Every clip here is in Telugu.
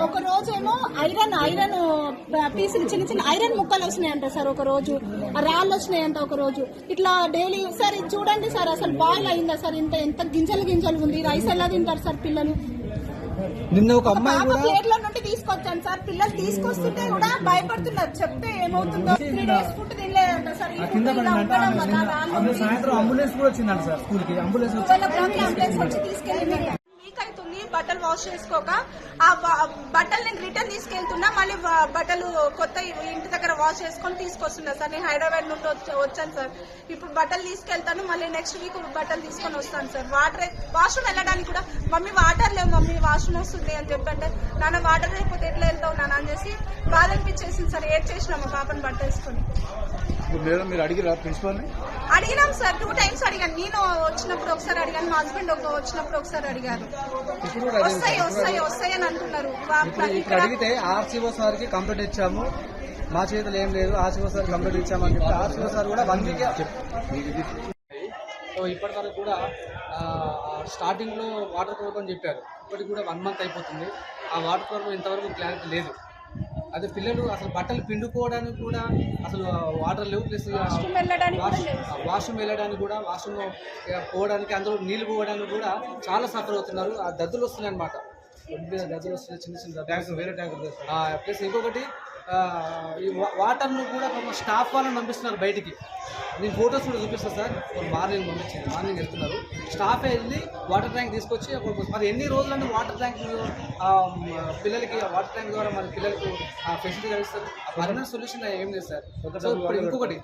ఒక రోజేమో ఐరన్ పీసులు చిన్న చిన్న ఐరన్ ముక్కలు వచ్చినాయంట సార్, ఒక రోజు రాళ్ళు వచ్చినాయంట ఒక రోజు. ఇట్లా డైలీ సార్ ఇది చూడండి సార్, అసలు బాయిల్ అయిందా సార్? ఎంత గింజలు ఉంది. రైస్ ఎలా తింటారు సార్ పిల్లలు? నిన్న ఒక అమ్మాయి ప్లేట్ల నుండి తీసుకొచ్చాను సార్, పిల్లలు తీసుకొస్తుంటే కూడా భయపడుతున్నారు, చెప్తే ఏమవుతుందో. 3 days ఫుడ్ తినలేదంట సార్. సాయంత్రం అంబులెన్స్ కూడా వచ్చిందంట సార్, స్కూల్ కి అంబులెన్స్ వచ్చి తీసుకెళ్ళింది. లీక్ అవుతుంది, బట్టలు వాష్ చేసుకోక ఆ బట్టలు నేను రిటర్న్ తీసుకెళ్తున్నా, మళ్ళీ బట్టలు కొత్త ఇంటి దగ్గర వాష్ చేసుకొని తీసుకొస్తున్నా సార్. నేను హైదరాబాద్ నుండి వచ్చాను సార్. ఇప్పుడు బట్టలు తీసుకెళ్తాను, మళ్ళీ నెక్స్ట్ వీక్ బట్టలు తీసుకొని వస్తాను సార్. వాష్రూమ్ వెళ్ళడానికి కూడా మమ్మీ వాటర్ లేవు మమ్మీ, వాష్రూమ్ వస్తుంది అని చెప్పంటే, నాన్న వాటర్ లేకపోతే ఎట్లా వెళ్తావు నాన్న అనేసి బాధ అనిపించేసింది సార్. ఏడ్ చేసిన మా పాపని బట్ట వేసుకొని. మీరు అడిగిరా ప్రిన్సిపల్? అడిగినాం సార్, 2 times అడిగాను. నేను వచ్చినప్పుడు ఒకసారి అడిగాను, మా హస్బెండ్ వచ్చినప్పుడు ఒకసారి అడిగారు. వస్తాయి అని అంటున్నారు. ఇప్పుడు అడిగితే ఆర్సీఓ సార్ కి కంప్లైంట్ ఇచ్చాము, మా చేతులు ఏం లేదు, ఆర్సీఓ సార్ కంప్లైంట్ ఇచ్చామని చెప్తే ఆర్సీఓ సార్ కూడా 1 week ఇప్పటి వరకు కూడా స్టార్టింగ్ లో వాటర్ ప్రాబ్లం అని చెప్పారు. ఇప్పటికి కూడా 1 month అయిపోతుంది. ఆ వాటర్ ప్రాబ్లం ఇంతవరకు క్లారిటీ లేదు. అదే పిల్లలు అసలు బట్టలు పిండుకోవడానికి కూడా అసలు వాటర్ లేవు, ప్లస్ వాష్రూమ్ వెళ్ళడానికి కూడా, వాష్రూమ్ పోవడానికి, అందులో నీళ్లు పోవడానికి కూడా చాలా సఫర్ అవుతున్నారు. ఆ దద్దులు వస్తున్నాయి అనమాట, దద్దులు వస్తున్నాయి, చిన్న చిన్న ట్యాంక్, వేరే ట్యాంక్. ప్లస్ ఇంకొకటి ఈ వాటర్ను కూడా స్టాఫ్ వాళ్ళని పంపిస్తున్నారు బయటికి. నేను ఫొటోస్ కూడా చూపిస్తాను సార్. మార్నింగ్ వెళ్తున్నారు, స్టాఫ్ వెళ్ళి వాటర్ ట్యాంక్ తీసుకొచ్చి మరి ఎన్ని రోజులంటే వాటర్ ట్యాంక్ పిల్లలకి వాటర్ ట్యాంక్ ద్వారా మరి పిల్లలకు ఫెసిలిటీ కలిగిస్తారు. పర్మనెంట్ సొల్యూషన్ ఏం లేదు సార్. ఇప్పుడు ఇంకొకటి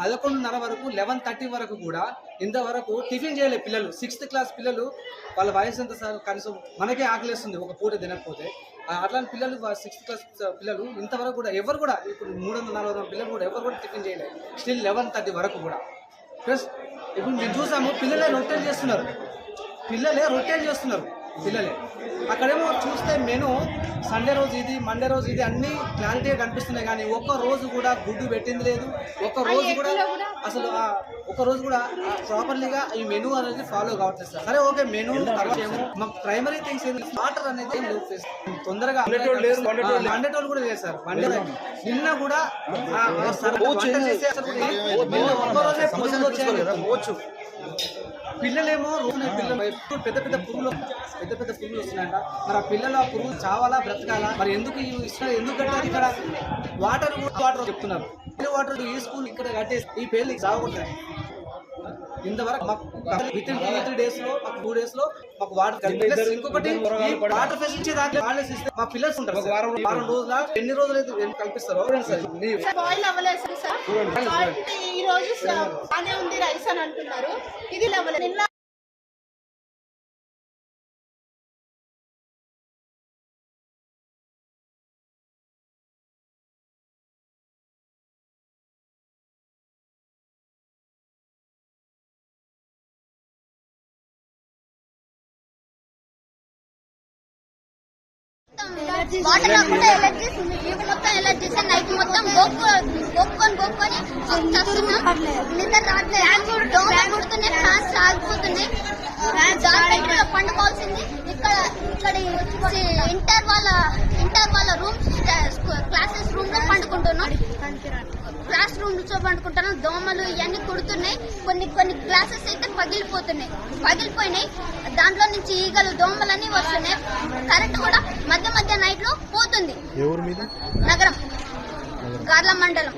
11:30 వరకు 11:30 వరకు కూడా ఇంతవరకు టిఫిన్ చేయలేదు పిల్లలు. 6th class పిల్లలు, వాళ్ళ వయసు ఎంత సార్? కనీసం మనకే ఆకలిస్తుంది ఒక పూట తినకపోతే. అట్లాంటి పిల్లలు 6th class పిల్లలు ఇంతవరకు కూడా ఎవరు కూడా, ఇప్పుడు 340 పిల్లలు కూడా ఎవరు కూడా టిఫిన్ చేయలేదు. స్టిల్ 11:30 వరకు కూడా. ప్లస్ ఇప్పుడు మేము చూసాము, పిల్లలే రొట్టెలు చేస్తున్నారు. పిల్లలే అక్కడేమో చూస్తే మెను సండే రోజు ఇది, మండే రోజు ఇది అన్ని క్లారిటీగా కనిపిస్తున్నాయి. కానీ ఒక్క రోజు కూడా గుడ్డు పెట్టింది లేదు. ఒక్క రోజు కూడా ప్రాపర్లీగా ఈ మెనూ అనేది ఫాలో కావట్లేదు సార్. సరే ఓకే, మెనూ తర్వాత ఏమో మాకు ప్రైమరీ థింగ్స్ వాటర్ అనేది తొందరగా వండేటోళ్ళు కూడా లేదు సార్. నిన్న కూడా పిల్లలేమో పెద్ద పెద్ద పురుగులు వస్తున్నాయంట. మరి ఆ పిల్లలు ఆ పురుగులు చావాలా బ్రతకాలా? మరి ఎందుకు ఎందుకు కట్టారు? ఇక్కడ వాటర్ చెప్తున్నారు. వాటర్ ఈ స్కూల్ ఇక్కడ కట్టేసి ఈ పేర్లు చావకుంటాయి. ఇంతవరకు మాకు విత్ ఇన్ 2-3 days లో, మాకు 2 days లో మాకు వాటర్. ఇంకొకటి వాటర్ ఫెసిలిటీ దాంట్లో వాళ్ళేసి ఇస్తే మా పిల్లర్స్ ఉంటారు. వారం రోజుల ఎన్ని రోజులు అయితే కల్పిస్తారో బాయిల్ అవ్వలేదు సార్. ఈ రోజు బాగానే ఉంది రైస్ అని అంటున్నారు, ఇది నిన్న వాటర్ రాకుండా ఎలర్జీస్, ఇవి మొత్తం ఎలర్జీస్. నైట్ మొత్తం గోక్కొని చేస్తున్నాం. నిద్ర రావట్లేదు, దోమ కుడుతున్నాయి, ఫ్యాన్స్ ఆగిపోతున్నాయి. పండుకోవాల్సింది ఇక్కడ ఇంటర్ వాళ్ళ రూమ్స్, క్లాసెస్ రూమ్ లో పండుకుంటున్నాం. క్లాస్ రూమ్ లో పండుకుంటున్నాం. దోమలు ఇవన్నీ కుడుతున్నాయి. కొన్ని క్లాసెస్ అయితే పగిలిపోయినాయి. దాంట్లో నుంచి ఈగలు, దోమలన్నీ వస్తున్నాయి. కరెంట్ కూడా మధ్య నైట్ లో పోతుంది. నగరం, గార్ల మండలం.